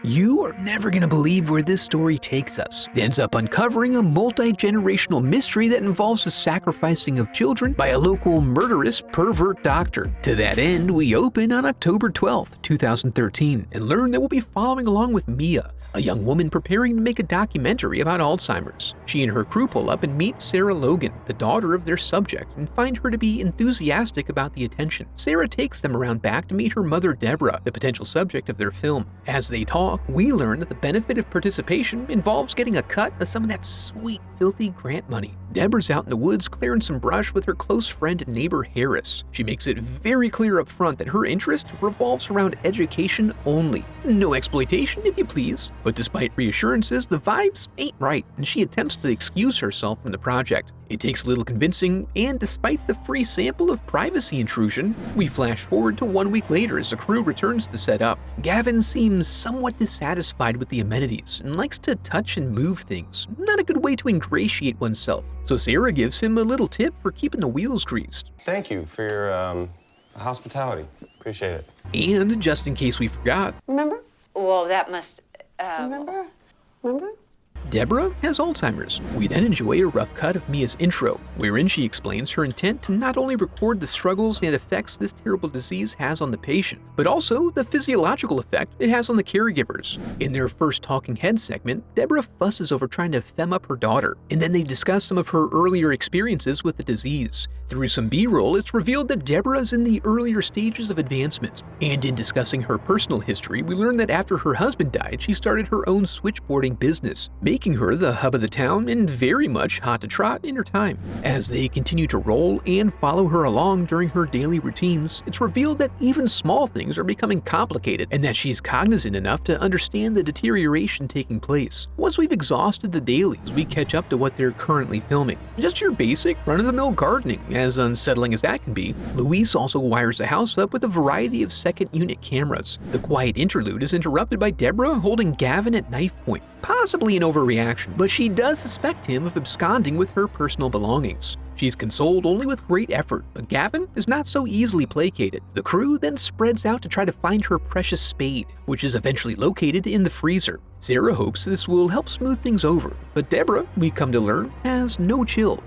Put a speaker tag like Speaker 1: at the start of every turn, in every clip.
Speaker 1: You are never going to believe where this story takes us. It ends up uncovering a multi-generational mystery that involves the sacrificing of children by a local murderous pervert doctor. To that end, we open on October 12, 2013, and learn that we'll be following along with Mia, a young woman preparing to make a documentary about Alzheimer's. She and her crew pull up and meet Sarah Logan, the daughter of their subject, and find her to be enthusiastic about the attention. Sarah takes them around back to meet her mother Deborah, the potential subject of their film. As they talk, we learn that the benefit of participation involves getting a cut of some of that sweet, filthy grant money. Deborah's out in the woods clearing some brush with her close friend and neighbor Harris. She makes it very clear up front that her interest revolves around education only. No exploitation, if you please. But despite reassurances, the vibes ain't right, and she attempts to excuse herself from the project. It takes a little convincing, and despite the free sample of privacy intrusion, we flash forward to 1 week later as the crew returns to set up. Gavin seems somewhat dissatisfied with the amenities and likes to touch and move things. Not a good way to ingratiate oneself. So Sarah gives him a little tip for keeping the wheels greased.
Speaker 2: Thank you for your hospitality. Appreciate it.
Speaker 1: And just in case we forgot,
Speaker 3: Remember?
Speaker 4: Well, that must,
Speaker 3: Remember?
Speaker 1: Deborah has Alzheimer's. We then enjoy a rough cut of Mia's intro, wherein she explains her intent to not only record the struggles and effects this terrible disease has on the patient, but also the physiological effect it has on the caregivers. In their first talking head segment, Deborah fusses over trying to fem up her daughter, and then they discuss some of her earlier experiences with the disease. Through some B-roll, it's revealed that Deborah is in the earlier stages of advancement. And in discussing her personal history, we learn that after her husband died, she started her own switchboarding business, making her the hub of the town and very much hot to trot in her time. As they continue to roll and follow her along during her daily routines, it's revealed that even small things are becoming complicated and that she's cognizant enough to understand the deterioration taking place. Once we've exhausted the dailies, we catch up to what they're currently filming. Just your basic run-of-the-mill gardening, as unsettling as that can be. Luis also wires the house up with a variety of second-unit cameras. The quiet interlude is interrupted by Deborah holding Gavin at knife point. Possibly an overreaction, but she does suspect him of absconding with her personal belongings. She's consoled only with great effort, but Gavin is not so easily placated. The crew then spreads out to try to find her precious spade, which is eventually located in the freezer. Sarah hopes this will help smooth things over, but Deborah, we come to learn, has no chill.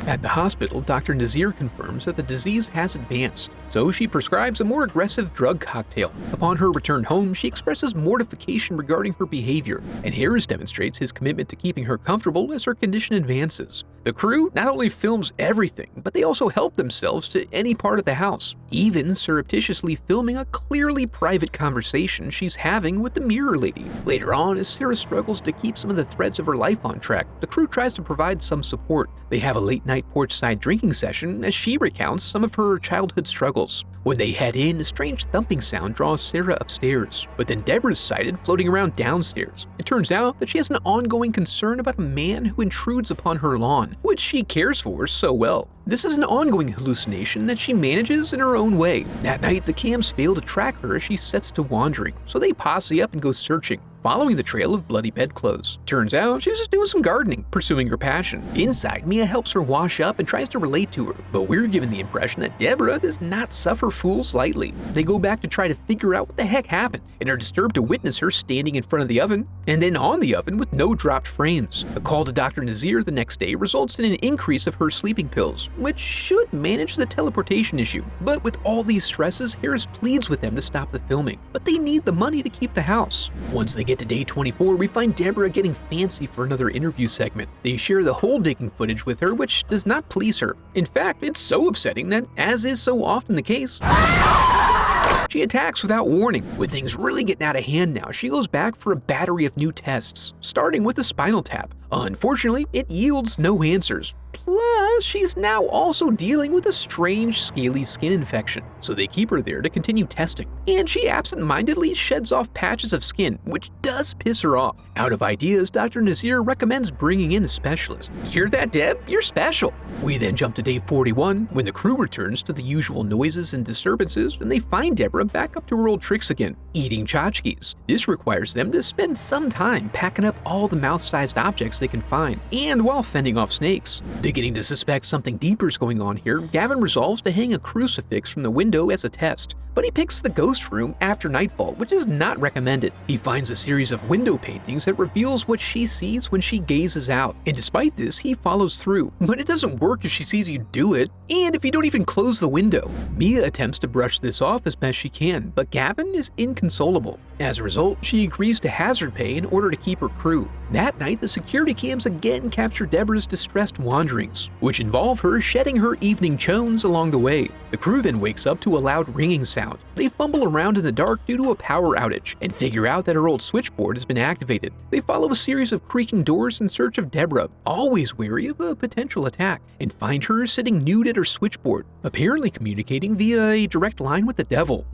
Speaker 1: At the hospital, Dr. Nazir confirms that the disease has advanced, so she prescribes a more aggressive drug cocktail. Upon her return home, she expresses mortification regarding her behavior, and Harris demonstrates his commitment to keeping her comfortable as her condition advances. The crew not only films everything, but they also help themselves to any part of the house, even surreptitiously filming a clearly private conversation she's having with the mirror lady. Later on, as Sarah struggles to keep some of the threads of her life on track, the crew tries to provide some support. They have a late-night porch-side drinking session as she recounts some of her childhood struggles. When they head in, a strange thumping sound draws Sarah upstairs, but then Deborah's sighted floating around downstairs. It turns out that she has an ongoing concern about a man who intrudes upon her lawn, which she cares for so well. This is an ongoing hallucination that she manages in her own way. That night, the cams fail to track her as she sets to wandering, so they posse up and go searching, following the trail of bloody bedclothes. Turns out she's just doing some gardening, pursuing her passion. Inside, Mia helps her wash up and tries to relate to her, but we're given the impression that Deborah does not suffer fools lightly. They go back to try to figure out what the heck happened, and are disturbed to witness her standing in front of the oven, and then on the oven with no dropped frames. A call to Dr. Nazir the next day results in an increase of her sleeping pills, which should manage the teleportation issue. But with all these stresses, Harris pleads with them to stop the filming, but they need the money to keep the house. Once they get to day 24, we find Deborah getting fancy for another interview segment. They share the hole digging footage with her, which does not please her. In fact, it's so upsetting that, as is so often the case, she attacks without warning. With things really getting out of hand now, she goes back for a battery of new tests, starting with a spinal tap. Unfortunately, it yields no answers. Plus, she's now also dealing with a strange scaly skin infection, so they keep her there to continue testing. And she absent-mindedly sheds off patches of skin, which does piss her off. Out of ideas, Dr. Nazir recommends bringing in a specialist. Hear that, Deb? You're special. We then jump to day 41, when the crew returns to the usual noises and disturbances, and they find Deborah back up to her old tricks again, eating tchotchkes. This requires them to spend some time packing up all the mouth-sized objects they can find, and while fending off snakes. Beginning to suspect something deeper is going on here, Gavin resolves to hang a crucifix from the window as a test. but he picks the ghost room after nightfall, which is not recommended. He finds a series of window paintings that reveals what she sees when she gazes out, and despite this, he follows through. But it doesn't work if she sees you do it, and if you don't even close the window. Mia attempts to brush this off as best she can, but Gavin is inconsolable. As a result, she agrees to hazard pay in order to keep her crew. That night, the security cams again capture Deborah's distressed wanderings, which involve her shedding her evening chones along the way. The crew then wakes up to a loud ringing sound. They fumble around in the dark due to a power outage and figure out that her old switchboard has been activated. They follow a series of creaking doors in search of Deborah, always wary of a potential attack, and find her sitting nude at her switchboard, apparently communicating via a direct line with the devil.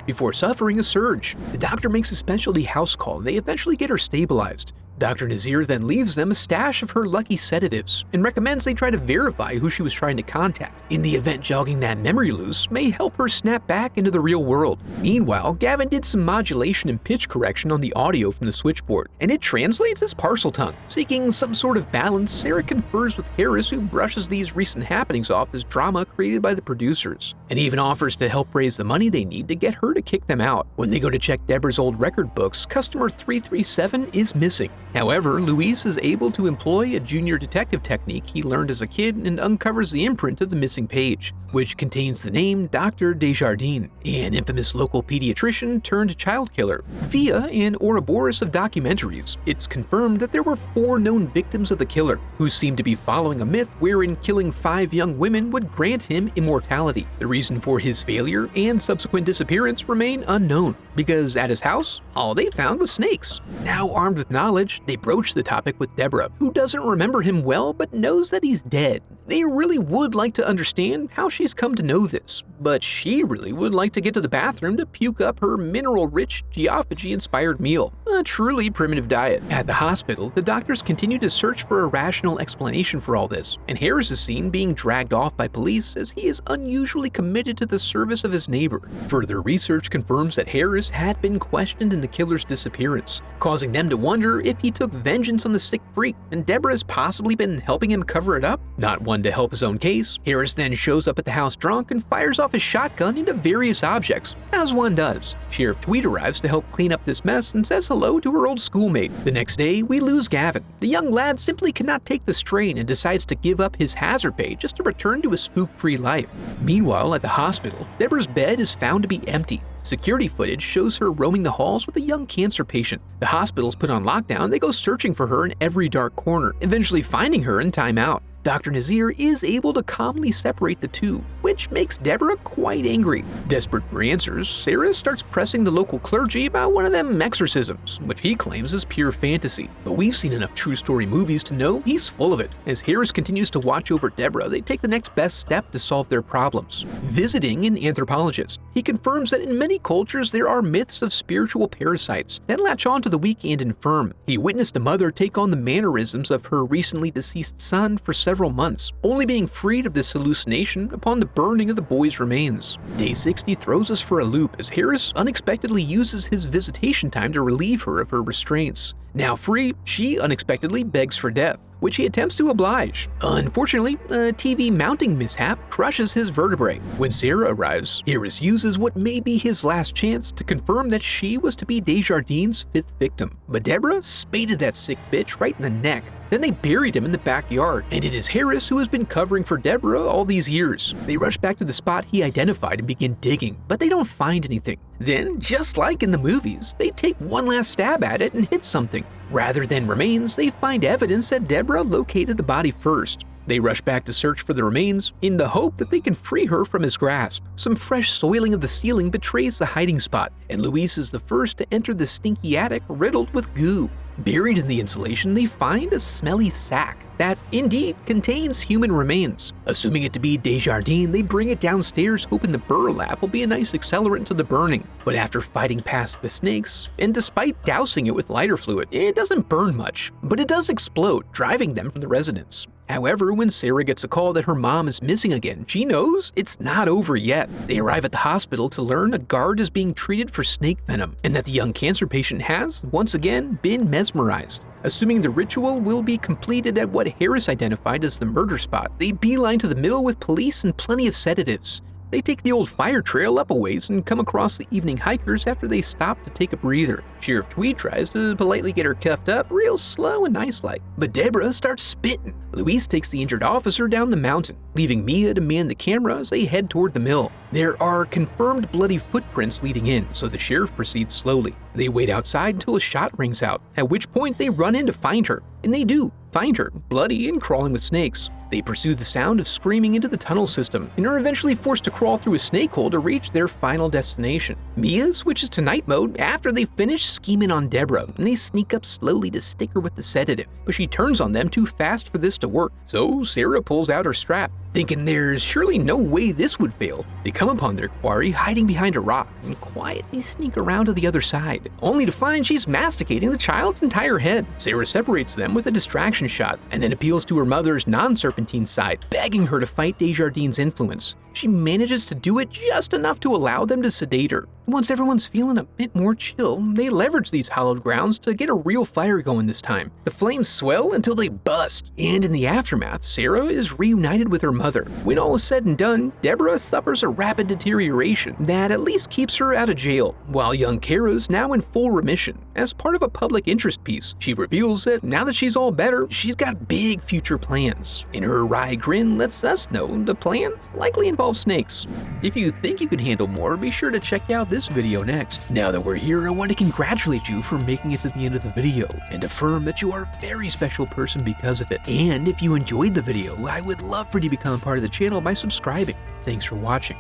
Speaker 1: Before suffering a surge, the doctor makes a specialty house call and they eventually get her stabilized. Dr. Nazir then leaves them a stash of her lucky sedatives and recommends they try to verify who she was trying to contact. In the event jogging that memory loose may help her snap back into the real world. Meanwhile, Gavin did some modulation and pitch correction on the audio from the switchboard, and it translates as parcel tongue. Seeking some sort of balance, Sarah confers with Harris, who brushes these recent happenings off as drama created by the producers, and even offers to help raise the money they need to get her to kick them out. When they go to check Deborah's old record books, customer 337 is missing. However, Luis is able to employ a junior detective technique he learned as a kid and uncovers the imprint of the missing page, which contains the name Dr. Desjardins, an infamous local pediatrician turned child killer. Via an Ouroboros of documentaries, it's confirmed that there were 4 known victims of the killer, who seemed to be following a myth wherein killing 5 young women would grant him immortality. The reason for his failure and subsequent disappearance remain unknown, because at his house, all they found was snakes. Now armed with knowledge, they broach the topic with Deborah, who doesn't remember him well but knows that he's dead. They really would like to understand how she's come to know this, but she really would like to get to the bathroom to puke up her mineral-rich, geophagy-inspired meal. A truly primitive diet. At the hospital, the doctors continue to search for a rational explanation for all this, and Harris is seen being dragged off by police as he is unusually committed to the service of his neighbor. Further research confirms that Harris had been questioned in the killer's disappearance, causing them to wonder if he took vengeance on the sick freak, and Deborah has possibly been helping him cover it up. Not one to help his own case, Harris then shows up at the house drunk and fires off his shotgun into various objects, as one does. Sheriff Tweed arrives to help clean up this mess and says hello to her old schoolmate. The next day, we lose Gavin. The young lad simply cannot take the strain and decides to give up his hazard pay just to return to a spook-free life. Meanwhile, at the hospital, Deborah's bed is found to be empty. Security footage shows her roaming the halls with a young cancer patient. The hospital's put on lockdown, they go searching for her in every dark corner, eventually finding her in timeout. Dr. Nazir is able to calmly separate the two, which makes Deborah quite angry. Desperate for answers, Sarah starts pressing the local clergy about one of them exorcisms, which he claims is pure fantasy. But we've seen enough true story movies to know he's full of it. As Harris continues to watch over Deborah, they take the next best step to solve their problems. Visiting an anthropologist, he confirms that in many cultures there are myths of spiritual parasites that latch on to the weak and infirm. He witnessed a mother take on the mannerisms of her recently deceased son for several months, only being freed of this hallucination upon the burning of the boy's remains. Day 60 throws us for a loop as Harris unexpectedly uses his visitation time to relieve her of her restraints. Now free, she unexpectedly begs for death, which he attempts to oblige. Unfortunately, a TV mounting mishap crushes his vertebrae. When Sarah arrives, Harris uses what may be his last chance to confirm that she was to be Desjardins' 5th victim. But Deborah spaded that sick bitch right in the neck. Then they buried him in the backyard, and it is Harris who has been covering for Deborah all these years. They rush back to the spot he identified and begin digging, but they don't find anything. Then, just like in the movies, they take one last stab at it and hit something. Rather than remains, they find evidence that Deborah located the body first. They rush back to search for the remains in the hope that they can free her from his grasp. Some fresh soiling of the ceiling betrays the hiding spot, and Luis is the first to enter the stinky attic riddled with goo. Buried in the insulation, they find a smelly sack that indeed contains human remains. Assuming it to be Desjardins, they bring it downstairs hoping the burlap will be a nice accelerant to the burning. But after fighting past the snakes, and despite dousing it with lighter fluid, it doesn't burn much, but it does explode, driving them from the residence. However, when Sarah gets a call that her mom is missing again, she knows it's not over yet. They arrive at the hospital to learn a guard is being treated for snake venom, and that the young cancer patient has, once again, been mesmerized. Assuming the ritual will be completed at what Harris identified as the murder spot, they beeline to the mill with police and plenty of sedatives. They take the old fire trail up a ways and come across the evening hikers after they stop to take a breather. Sheriff Tweed tries to politely get her cuffed up real slow and nice-like, but Deborah starts spitting. Luis takes the injured officer down the mountain, leaving Mia to man the camera as they head toward the mill. There are confirmed bloody footprints leading in, so the sheriff proceeds slowly. They wait outside until a shot rings out, at which point they run in to find her, and they do find her, bloody and crawling with snakes. They pursue the sound of screaming into the tunnel system and are eventually forced to crawl through a snake hole to reach their final destination. Mia switches to night mode after they finish scheming on Deborah, and they sneak up slowly to stick her with the sedative, but she turns on them too fast for this to work, so Sarah pulls out her strap. Thinking there's surely no way this would fail, they come upon their quarry hiding behind a rock and quietly sneak around to the other side, only to find she's masticating the child's entire head. Sarah separates them with a distraction shot and then appeals to her mother's non-serpentine side, begging her to fight Desjardins' influence. She manages to do it just enough to allow them to sedate her. Once everyone's feeling a bit more chill, they leverage these hallowed grounds to get a real fire going this time. The flames swell until they bust, and in the aftermath, Sarah is reunited with her mother. When all is said and done, Deborah suffers a rapid deterioration that at least keeps her out of jail, while young Kara's now in full remission. As part of a public interest piece, she reveals that now that she's all better, she's got big future plans. And her wry grin lets us know the plans likely involve snakes. If you think you can handle more, be sure to check out this video next. Now that we're here, I want to congratulate you for making it to the end of the video and affirm that you are a very special person because of it. And if you enjoyed the video, I would love for you to become part of the channel by subscribing. Thanks for watching.